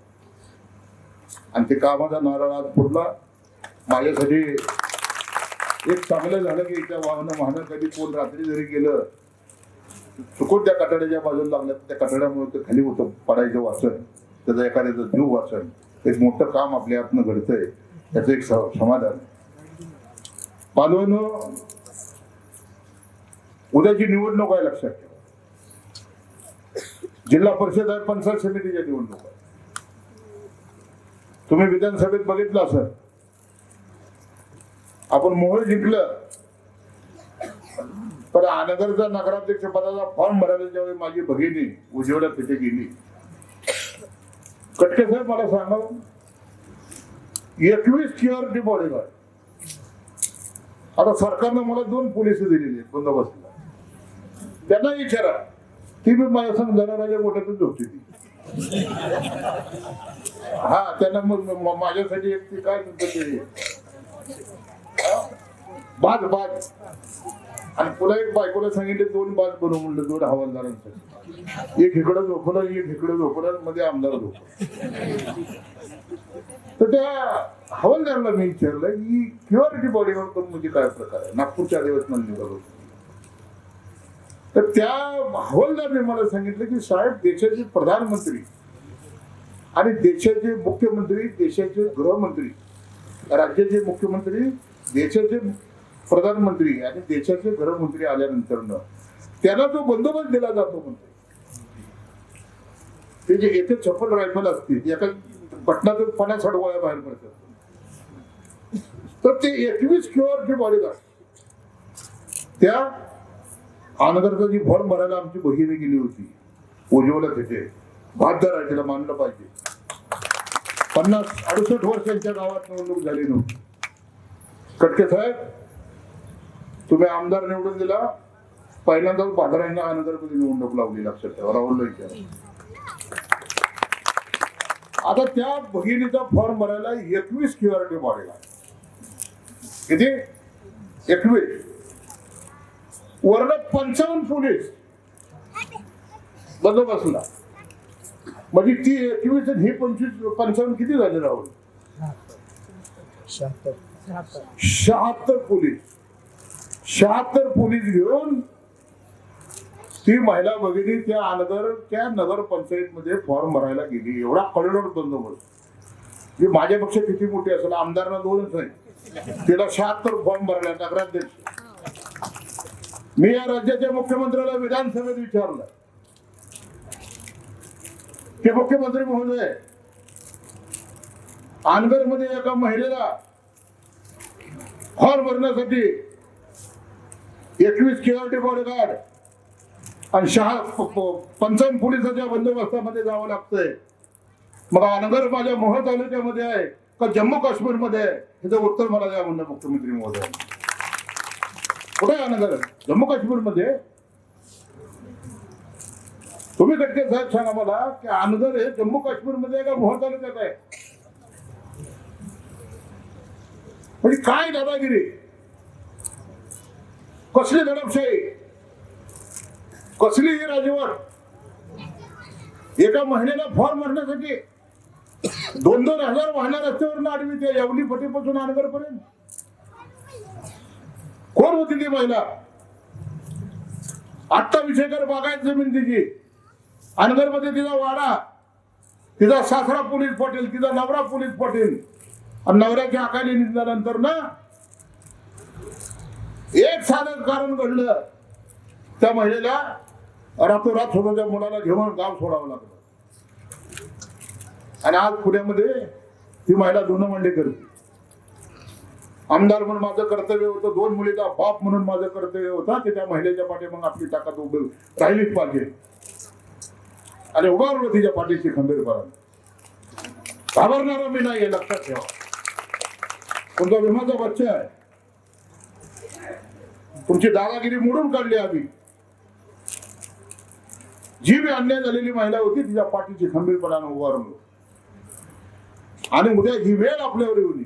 आणि ते कामाचा नारळ आज फुटला. माझ्यासाठी एक चांगलं झालं की त्या वाहनं कधी कोण रात्री जरी गेलं चुकून त्या कठाड्याच्या बाजूला लागल्या, त्या कठाड्यामुळे ते खाली होतं पडायचं वाचन, त्याचा एखाद्याचा जीव वाचन. एक मोठं काम आपल्या हातनं घडतंय, त्याचं एक समाधान. पालवानो, उद्याची निवडणूक आहे, लक्षात ठेवा. जिल्हा परिषद आहे, पंचायत समितीच्या निवडणूक आहे. तुम्ही विधानसभेत बघितलं असेल, आपण मोहोळ जिंकलं, पण नगरचा नगराध्यक्ष पदाचा फॉर्म भरायला ज्यावेळी माझी भगिनी उज्ज्वला तिथे गेली, कटके साहेब मला सांगा, 21 सिक्युरिटी बॉडीगार्ड. आता सरकारनं मला 2 पोलीस दिलेली आहेत बंदोबस्तीला. त्यांना विचारा, ती मी माझ्या संग जनावरांच्या गोठ्यातच झोपती ती. हा, त्यांना मग माझ्यासाठी एक ती काय म्हणतात ते बाज. आणि पुन्हा एक बायकोला सांगितले 2 बाज बनवून म्हणलं, 2 हवालदारांसाठी. एक इकडं झोपलं, एक इकडं झोपलं, मध्ये आमदार झोपलं. तर त्या हवालदाराला मी विचारलं की सिक्युरिटी बॉडीवर करून म्हणजे काय प्रकार आहे? नागपूरच्या आदिवासी निघालो. तर त्या हवालदारने मला सांगितलं की साहेब, देशाचे प्रधानमंत्री आणि देशाचे मुख्यमंत्री, देशाचे गृहमंत्री, राज्याचे मुख्यमंत्री, देशाचे प्रधानमंत्री आणि देशाचे गृहमंत्री आल्यानंतर त्याला जो बंदोबस्त दिला जातो म्हणते, ते जे येथे 56 रायफल असतील, एका पटनातून 50-60 गोळ्या बाहेर पडतात. तर ते 21 सिक्युरिटी बॉडीगार्ड त्या आनगरचा जी फॉर्म भरायला आमची बहिणी गेली होती उज्ज्वला तिथे, बहादर आहे, तिला मानलं पाहिजे. 50-68 वर्षांच्या गावात निवडणूक झाली नव्हती. कटके साहेब, तुम्ही आमदार निवडून दिला, पहिल्यांदाच भादरांना अनगरमध्ये निवडणूक लावली, लक्षात ठेवा. राहुल विचार, आता त्या भगिनीचा फॉर्म भरायला 21 क्युआरटी वाढेल. किती? 21. वरनं 55 पोलीस बंदोबस्तला. म्हणजे ती 21 आणि ही 25 55 किती झाले राहुल? 76 पोलीस. 76 पोलीस घेऊन ती महिला भगिनी त्या नगर पंचायतमध्ये फॉर्म भरायला गेली. एवढा कॉरिडॉर बंदोबस्त. माझ्यापेक्षा किती मोठी असेल, आमदारांना 2च आहे, तिला 76 फॉर्म भरला. नगराध्यक्ष, मी या राज्याच्या मुख्यमंत्र्याला विधानसभेत विचारलं की मुख्यमंत्री महोदय, अनगरमध्ये एका महिलेला फॉर्म भरण्यासाठी 21 क्युआरटी बॉडीगार्ड आणि 55 पोलिसांच्या बंदोबस्तामध्ये जावं लागतंय. मग अनगर माझ्या मोह तालुक्यामध्ये आहे का जम्मू काश्मीर मध्ये आहे? याचं उत्तर मला द्या म्हणलं मुख्यमंत्री महोदय. कुठे आहे अनगर? जम्मू काश्मीर मध्ये. तुम्ही गडकरी साहेब सांगा मला की अनगर हे जम्मू काश्मीर मध्ये का मोह तालुक्यात आहे? म्हणजे काय दादागिरी, कसली दडपशाही, कसली ही राजवट. एका महिलेला फॉर्म भरण्यासाठी 2-2 हजार वाहनं रस्त्यावर आडवी त्या यावली फटीपासून अनगर पर्यंत. कोण होती ती महिला? 28 एकर बागायत जमीन तिची. अनगर मध्ये तिचा वाडा, तिचा सासरा पोलीस पाटील, तिचा नवरा पोलीस पाटील. आणि नवऱ्याच्या अकाली निघाल्यानंतर ना एक साधं कारण घडलं, त्या महिलेला रातोरात स्वतःच्या मुलाला घेऊन गाव सोडावं लागलं. आणि आज पुण्यामध्ये ती महिला धुणं मांडे करते. आमदार म्हणून माझं कर्तव्य होतं, 2 मुलीचा बाप म्हणून माझं कर्तव्य होता की त्या महिलेच्या पाठीमागे आपली ताकद उभी राहिलीच पाहिजे. आणि उभारलं तिच्या पाठीशी खंबीरपणाने. घाबरणारा मी नाही, लक्षात ठेवा. तुमचा विमाचा बच्चा आहे, तुमची दादागिरी मोडून काढली आम्ही. जी बी अन्याय झालेली महिला होती तिच्या पाठीची खंबीरपणाने उभारलो. आणि उद्या ही वेळ आपल्यावर येऊ नये.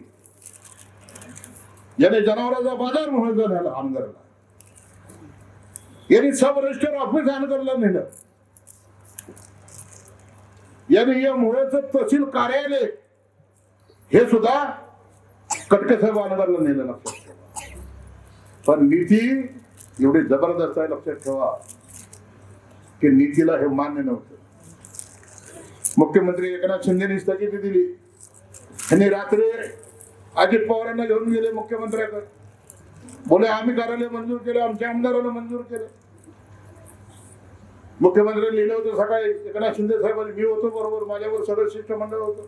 याने जनावरांचा बाजार म्हणून झाला अनगरला. यांनी सब रजिस्टर ऑफिस अनगरला नेलं. यांनी या मुळेच तहसील कार्यालय हे सुद्धा कटके साहेब अनगरला नेलं. लक्षात ठेवा. पण नीती एवढी जबरदस्त आहे, लक्षात ठेवा, की नीतीला हे मान्य नव्हतं. मुख्यमंत्री एकनाथ शिंदेने स्थगिती दिली. त्यांनी रात्री अजित पवारांना घेऊन गेले मुख्यमंत्र्याकडे. बोले आम्ही कार्यालय मंजूर केलं, आमच्या आमदारांना मंजूर केलं. मुख्यमंत्र्यांनी लिहिलं होतं सकाळी, एकनाथ शिंदे साहेबांनी, मी होतो बरोबर, माझ्यावर सगळं शिष्टमंडळ होतं.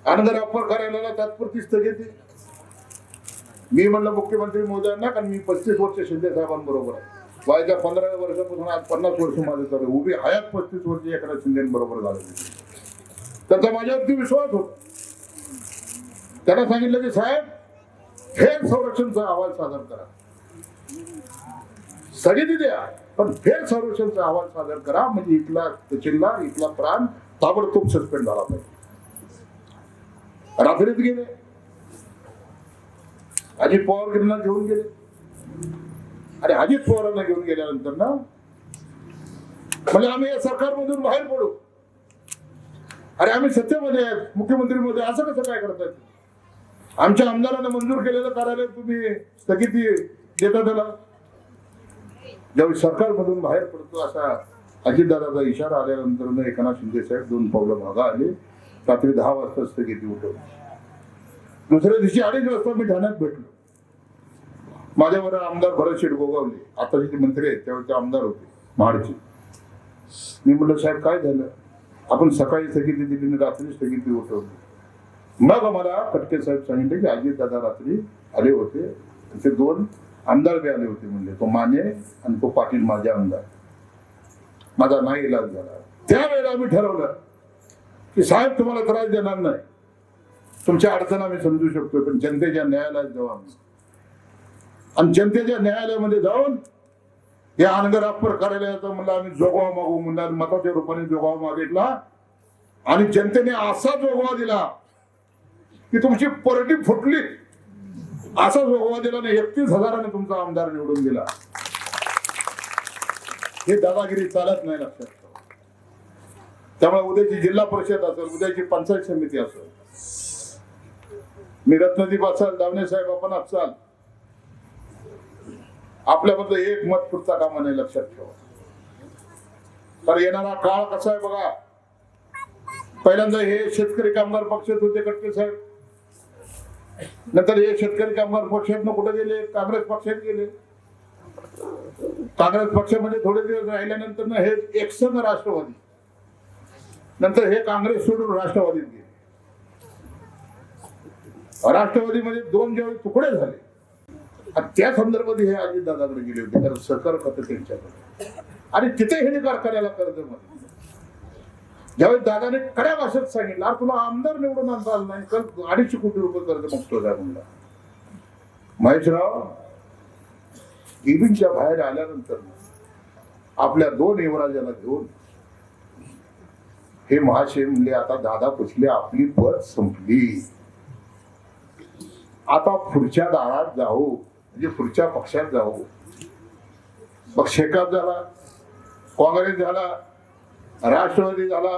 अनगर अप्पर कार्यालयाला तात्पुरती स्थगिती. मी म्हणलं मुख्यमंत्री महोदयांना, कारण मी 35 वर्ष शिंदे साहेबांबरोबर आहे. वयाच्या 15व्या वर्षापासून आज 50 वर्ष माझं चालू. उभी हयात 35 वर्ष एकनाथ शिंदेबरोबर झाले. त्यांचा माझ्यावरती विश्वास होता. त्यांना सांगितलं की साहेब, फेर संरक्षणचा अहवाल सादर करा. स्थगिती द्या, पण फेर संरक्षणचा अहवाल सादर करा, म्हणजे इथला तहसीलदार, इथला प्राण ताबडतोब सस्पेंड झाला पाहिजे. रात्रीत गेले, अजित पवारांना घेऊन गेले. आणि अजित पवारांना घेऊन गेल्यानंतर ना म्हणजे आम्ही या सरकारमधून बाहेर पडू. अरे आम्ही सत्तेमध्ये आहेत, मुख्यमंत्री मध्ये असं कसं काय करतायत? आमच्या आमदारांना मंजूर केलेलं कार्यालय तुम्ही स्थगिती देता त्याला. ज्यावेळी सरकारमधून बाहेर पडतो असा अजितदादाचा इशारा आल्यानंतर एकनाथ शिंदे साहेब 2 पावलं मागे आले. रात्री 10 वाजता स्थगिती उठवली. दुसऱ्या दिवशी 2:30 वाजता मी ठाण्यात भेटलो. माझ्यावर आमदार भरत शेठ गोगावले, आता जे मंत्री आहेत त्यावेळी ते आमदार होते महाडचे. मी म्हटलं साहेब काय झालं? आपण सकाळी स्थगिती दिली आणि रात्री स्थगिती उठवली. मग आम्हाला कटके साहेब सांगितले की अजितदादा रात्री आले होते, ते 2 आमदार बी आले होते. म्हणजे तो माने आणि तो पाटील माझे आमदार. माझा नाही इलाज झाला. त्यावेळेला आम्ही ठरवलं की साहेब तुम्हाला त्रास देणार नाही. तुमच्या अडचण आम्ही समजू शकतो, पण जनतेच्या न्यायालयात जाऊ आम्ही, आणि जनतेच्या न्यायालयामध्ये जाऊन या अनगरापर कार्यालयाचा म्हणलं आम्ही जोगवा मागू म्हणला, मताच्या रूपाने जोगवा मागितला आणि जनतेने असा जोगवा दिला की तुमची परडी फुटली, असा जोगवा दिला ना 31,000 तुमचा आमदार निवडून दिला. हे दादागिरी चालत नाही, लक्षात ठेवा. त्यामुळे उद्याची जिल्हा परिषद असेल, उद्याची पंचायत समिती असेल, मी रत्नदीप असाल, दावणे साहेब आपण असाल, आपल्याबद्दल एक मत पुरता कामा नाही, लक्षात ठेवा. तर येणारा काळ कसा आहे बघा. पहिल्यांदा हे शेतकरी कामगार पक्षात होते खटके साहेब, नंतर हे शेतकरी कामगार पक्षातनं कुठे गेले, काँग्रेस पक्षात गेले. काँग्रेस पक्षामध्ये थोडे दिवस राहिल्यानंतर ना हे एकसंघ राष्ट्रवादी, नंतर हे काँग्रेस सोडून राष्ट्रवादीत गेले. राष्ट्रवादीमध्ये 2 ज्यावेळी तुकडे झाले, त्या संदर्भात हे अजितदादाकडे गेले होते, कारण सरकार खातं त्यांच्याकडे, आणि तिथे हे कारखान्याला कर्ज मध्ये ज्यावेळी दादाने कड्या भाषेत सांगितलं, तुला आमदार निवडून आणता आलं नाही, 250 कोटी रुपये कर्ज मुक्त होता म्हणला. महेशराव केबिनच्या बाहेर आल्यानंतर आपल्या 2 युवराजाला घेऊन हे महाशय म्हणले, आता दादा पुछले आपली पद संपली, आता पुढच्या दारात जाऊ, म्हणजे पुढच्या पक्षात जाऊ. मग शेकाप झाला, काँग्रेस झाला, राष्ट्रवादी झाला,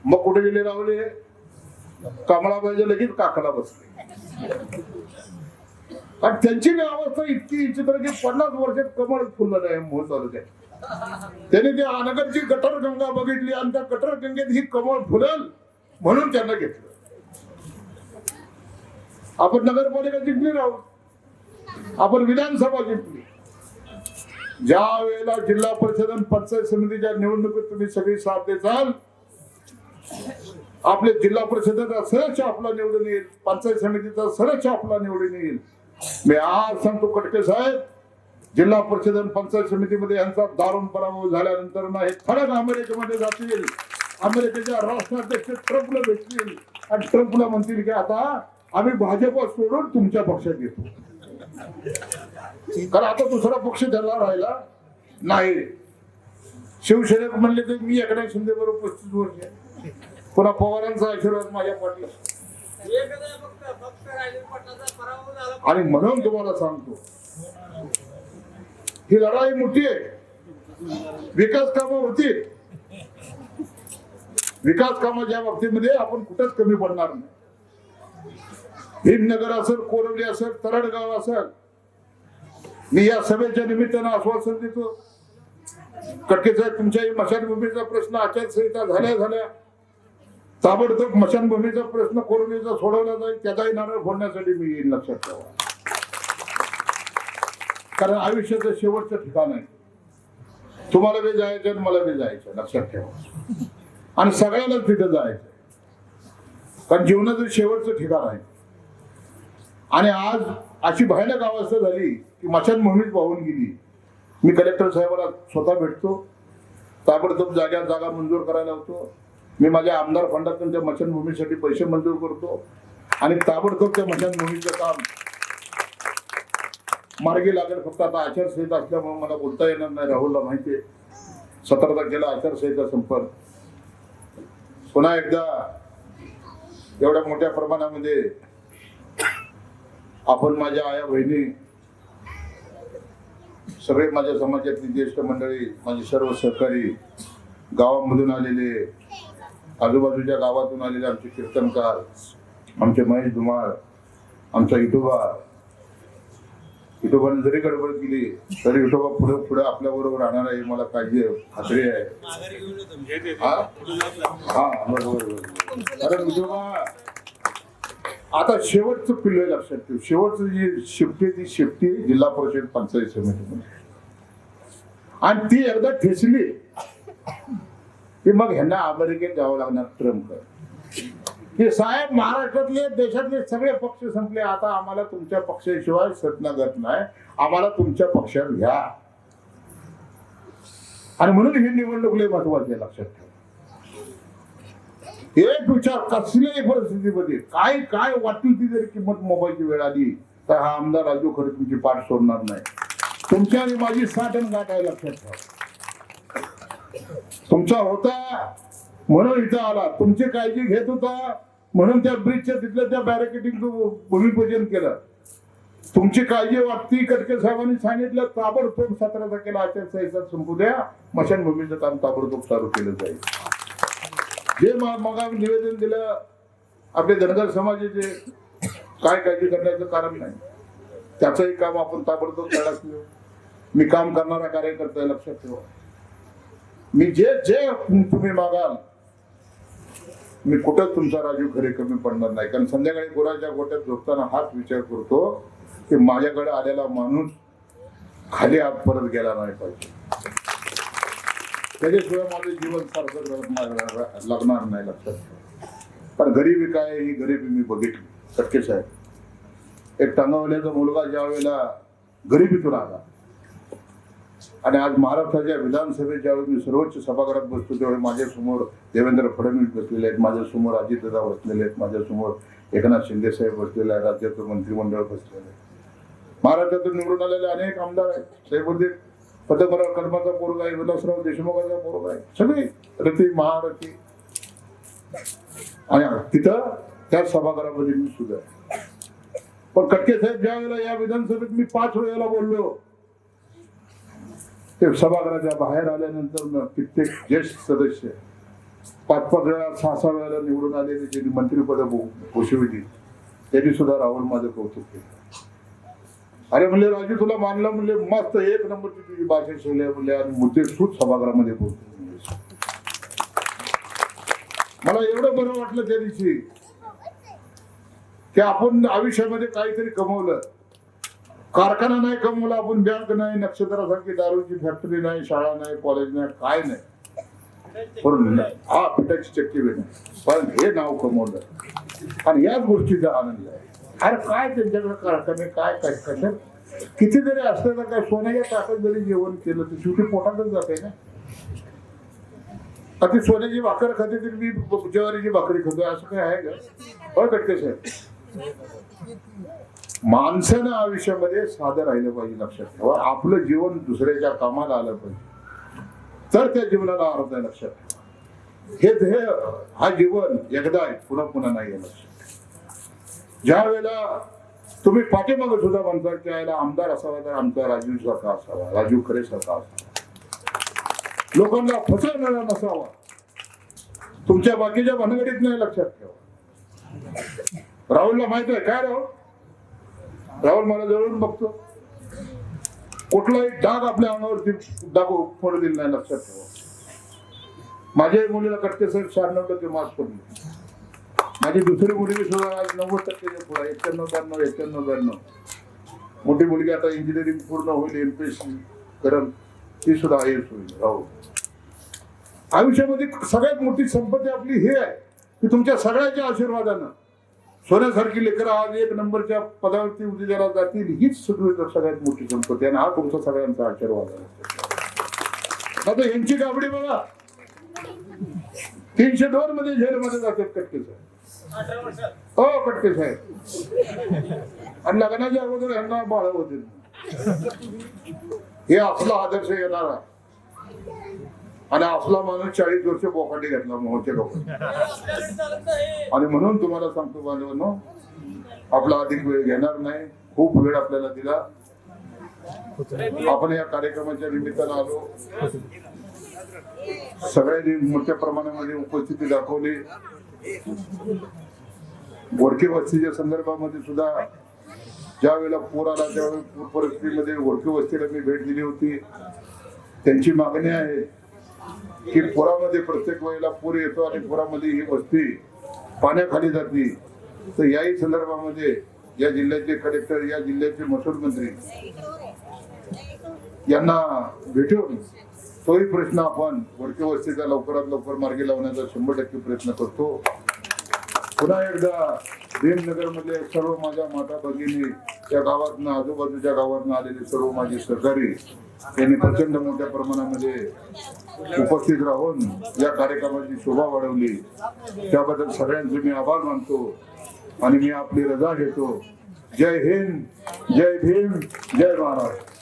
मग कुठे गेले रावले, कमळाबाईच्या लगेच काकाला बसले. आणि त्यांची अवस्था इतकी विचित्र की 50 वर्षात कमळ फुललं नाही मोह तालुक्यात. त्यांनी ती अनगरची गटरगंगा बघितली आणि त्या गटरगंगेत ही कमळ फुलल म्हणून त्यांना घेतलं. आपण नगरपालिका जिंकली राहू, आपण विधानसभा जिंकली. ज्या वेळेला जिल्हा परिषद आणि पंचायत समितीच्या निवडणुकीत तुम्ही सगळी साथ देसाल, आपले जिल्हा परिषदेचा सरच आपला निवडून येईल, पंचायत समितीचा सरच आपला निवडून येईल. मी आज सांगतो खटके साहेब, जिल्हा परिषद आणि पंचायत समितीमध्ये यांचा दारुण पराभव झाल्यानंतर ना हे खरंच अमेरिकेमध्ये जातील, अमेरिकेच्या राष्ट्राध्यक्ष ट्रम्पला भेटतील आणि ट्रम्पला म्हणतील की आता आम्ही भाजप सोडून तुमच्या पक्षात येतो, कारण आता दुसरा पक्ष त्यांना राहिला नाही. शिवसेनेत म्हणले तर मी एकनाथ शिंदे बरोबर 35 वर्ष, पुन्हा पवारांचा आशीर्वाद माझ्या पाठी. आणि म्हणून तुम्हाला सांगतो ही लढाई मोठी आहे. विकास कामं होती, विकास कामाच्या बाबतीमध्ये आपण कुठेच कमी पडणार नाही. भीमनगर असेल, कोरवली असेल, तरडगाव असेल, मी या सभेच्या निमित्तानं आश्वासन देतो. खटके साहेब, तुमच्या मशानभूमीचा प्रश्न आचारसंहिता झाल्या ताबडतोब मशानभूमीचा प्रश्न कोरवलीचा सोडवला जाईल, त्याचाही नारळ फोडण्यासाठी मी येईल, लक्षात ठेवा. कारण आयुष्याचं शेवटचं ठिकाण आहे. तुम्हाला बी जायचं आणि मला बी जायचं, लक्षात ठेवा. आणि सगळ्यांनाच तिथं जायचं, कारण जीवनाचं शेवटचं ठिकाण आहे. आणि आज अशी भयानक अवस्था झाली की मशानभूमीच वाहून गेली. मी कलेक्टर साहेबांना स्वतः भेटतो, ताबडतोब जागा मंजूर करायला होतो. मी माझ्या आमदार फंडातून त्या मशानभूमीसाठी पैसे मंजूर करतो आणि ताबडतोब त्या मशानभूमीचं काम मार्गी लागेल. फक्त आता आचारसंहिता असल्यामुळे मला बोलता येणार नाही, राहुलला माहिती आहे. 17 तारखेला आचारसंहिता संपल. पुन्हा एकदा एवढ्या मोठ्या प्रमाणामध्ये आपण, माझ्या आया बहिणी, सगळे माझ्या समाजातली ज्येष्ठ मंडळी, माझे सर्व सहकारी, गावामधून आलेले, आजूबाजूच्या गावातून आलेले आमचे कीर्तनकार, आमचे महेश धुमाळ, आमचा विठोबाने जरी गडबड केली तरी विठोबा पुढे पुढे आपल्या बरोबर राहणार आहे, मला काळजी खात्री आहे. कारण विठोबा आता शेवटचं पिल्लू आहे, लक्षात ठेव. शेवटचं जी शिफ्टी ती शिफ्टी जिल्हा परिषद पंचायत समितीमध्ये, आणि ती एकदा ठेचली की मग ह्यांना अमेरिकेत जावं लागणार ट्रम्प. हे साहेब, महाराष्ट्रातले देशातले सगळे पक्ष संपले, आता आम्हाला तुमच्या पक्षाशिवाय सतनागत नाही, आम्हाला तुमच्या पक्षात घ्या. आणि म्हणून ही निवडणूक लय महत्वाची आहे, लक्षात ठेवा. एक विचार कसल्याही परिस्थितीमध्ये काय काय वाटली ती जरी किंमत मोबाईलची वेळ आली तर हा आमदार राजू खरे तुमची पाठ सोडणार नाही. तुमच्या आणि माझी साठण गाठ आहे, लक्षात ठेवा. तुमचा होता म्हणून इथं आला, तुमची काळजी घेत होता म्हणून त्या ब्रिजच्या तिथलं त्या बॅरिकेडिंगचं भूमिपूजन केलं. तुमची काळजी वाटती, कटके साहेबांनी सांगितलं ताबडतोब 17 तारखेला आचारसंहिता संपू द्या, स्मशानभूमीचं काम ताबडतोब चालू केलं जाईल. जे मग निवेदन दिलं आपले धनगर समाजाचे काय काळजी करण्याचं कारण नाही, त्याचंही काम आपण ताबडतोब करायचं. मी काम करणारा कार्यकर्ता आहे, लक्षात ठेवा. मी जे जे तुम्ही मागाल मी कुठंच तुमचा राजू खरे कमी पडणार नाही. कारण संध्याकाळी गुराच्या गोट्यात झोपताना हाच विचार करतो की माझ्याकडे आलेला माणूस खाली हात परत गेला नाही पाहिजे, त्याच्याशिवाय माझं जीवन सारखं लागणार नाही, लक्षात ठेवा. पण गरिबी काय ही गरिबी मी बघितली. कटके साहेब, एक टांगावल्याचा मुलगा ज्या वेळेला गरिबीतून आला आणि आज महाराष्ट्राच्या विधानसभेत ज्यावेळी मी सर्वोच्च सभागृहात बसतो त्यावेळी माझ्यासमोर देवेंद्र फडणवीस बसलेले आहेत, माझ्यासमोर अजितदादा बसलेले आहेत, माझ्यासमोर एकनाथ शिंदे साहेब बसलेले आहेत, राज्याचं मंत्रिमंडळ बसलेलं आहे. महाराष्ट्रातून निवडून आलेले अनेक आमदार आहेत. साहेबुद्दीन पद्मराव कदमाचा पोरगा आहे, विलासराव देशमुखाचा पोरगा आहे, सगळी रती महारथी. आणि तिथं त्या सभागृहामध्ये मी सुद्धा. पण कटके साहेब ज्या वेळेला या विधानसभेत मी 5 वेळेला बोललो, ते सभागृहाच्या बाहेर आल्यानंतर कित्येक ज्येष्ठ सदस्य 5-5 वेळा 6-6 वेळेला निवडून आलेले ज्यांनी मंत्रिपद भूषविली त्यांनी सुद्धा राहुल माझं कौतुक केलं. अरे म्हणले राजू तुला मानलं, म्हणले मस्त 1 नंबरची तुझी भाषा शैली आहे म्हणले, आणि मुद्दे सूट सभागृहामध्ये पोहोचले. मला एवढं बरं वाटलं त्या दिवशी की आपण आयुष्यामध्ये काहीतरी कमवलं. कारखाना नाही कमवला आपण, बँक नाही, नक्षत्रासारखी दारूची फॅक्टरी नाही, शाळा नाही, कॉलेज नाही, काय नाही, पण हा पिठाची चक्की नाही, पण हे नाव कमवलं. आणि याच गोष्टीचा आनंद आहे. अरे काय त्यांच्याकडे कारखाने काय काय कशात किती जरी असलं तर काय सोन्याच्या ताटात जरी जेवण केलं तर शेवटी पोटातच जाते ना. ती सोन्याची भाकर खाते तरी मी ज्वारीची भाकरी खातो असं काय आहे का? हो कटके साहेब, माणसानं आयुष्यामध्ये साधं राहिलं पाहिजे, लक्षात ठेवा. आपलं जीवन दुसऱ्याच्या कामाला आलं पाहिजे तर त्या जीवनाला अर्थ आहे, लक्षात ठेवा. हे हा जीवन एकदा आहे, पुन्हा पुन्हा नाही आहे, लक्षात. ज्या वेळेला तुम्ही पाठीमागे सुद्धा म्हणता की याला आमदार असावा तर आमचा राजू सारखा असावा, राजू खरे सारखा असावा, लोकांना फसवणारा नसावा, तुमच्या बाकीच्या भानगडीत नाही, लक्षात ठेवा. राहुलला माहित आहे काय राहुल मला जवळून बघतो, कुठलाही डाग आपल्या अंगावरती डाग पडू दिला नाही, लक्षात ठेवा. माझ्या मुलीला कटके साहेब 96% मार्क्स पडले. माझी दुसरी मुलगी सुद्धा आज 90% पुढे 91-92 मोठी मुलगी आता इंजिनिअरिंग पूर्ण होईल, MPSC करेल, ती सुद्धा IAS होईल. राहुल आयुष्यामध्ये सगळ्यात मोठी संपत्ती आपली हे आहे की तुमच्या सगळ्याच्या आशीर्वादानं सोन्यासारखी लेकरं आज 1 नंबरच्या पदावरती उद्याला जातील, हीच सगळ्यात मोठी संपत्ती आणि हा तुमचा सगळ्यांचा आशीर्वाद आहे. आता यांची गाबडी बघा 302 मध्ये जेलमध्ये जातात कटके साहेब. हो कटके साहेब, आणि लग्नाच्या अगोदर यांना बाळ होतील. हे आपला आदर्श येणारा आणि आपला माणूस 40 वर्ष बोकाटी घेतला मोहच्या लोकांनी. आणि म्हणून तुम्हाला सांगतो बांधवांनो, आपला अधिक वेळ घेणार नाही, खूप वेळ आपल्याला दिला. आपण या कार्यक्रमाच्या निमित्तानं आलो, सगळ्यांनी मोठ्या प्रमाणामध्ये उपस्थिती दाखवली. गोरखे वस्तीच्या संदर्भामध्ये सुद्धा ज्या वेळेला पूर आला त्यावेळेला पूर परिस्थितीमध्ये गोरखे वस्तीला मी भेट दिली होती. त्यांची मागणी आहे की पुरामध्ये प्रत्येक वेळेला पूर येतो आणि पुरामध्ये ही वस्ती पाण्याखाली जाते, तर याही संदर्भामध्ये या जिल्ह्याचे कलेक्टर, या जिल्ह्याचे महसूल मंत्री यांना भेटून तोही प्रश्न आपण गोरखे वस्तीचा लवकरात लवकर मार्गी लावण्याचा 100% प्रयत्न करतो. पुन्हा एकदा भीमनगर मध्ये सर्व माझ्या माता भगिनी, त्या गावातनं आजूबाजूच्या गावातनं आलेले सर्व माझे सहकारी यांनी प्रचंड मोठ्या प्रमाणामध्ये उपस्थित राहून या कार्यक्रमाची शोभा वाढवली, त्याबद्दल सगळ्यांचे मी आभार मानतो आणि मी आपली रजा घेतो. जय हिंद, जय भीम, जय महाराष्ट्र.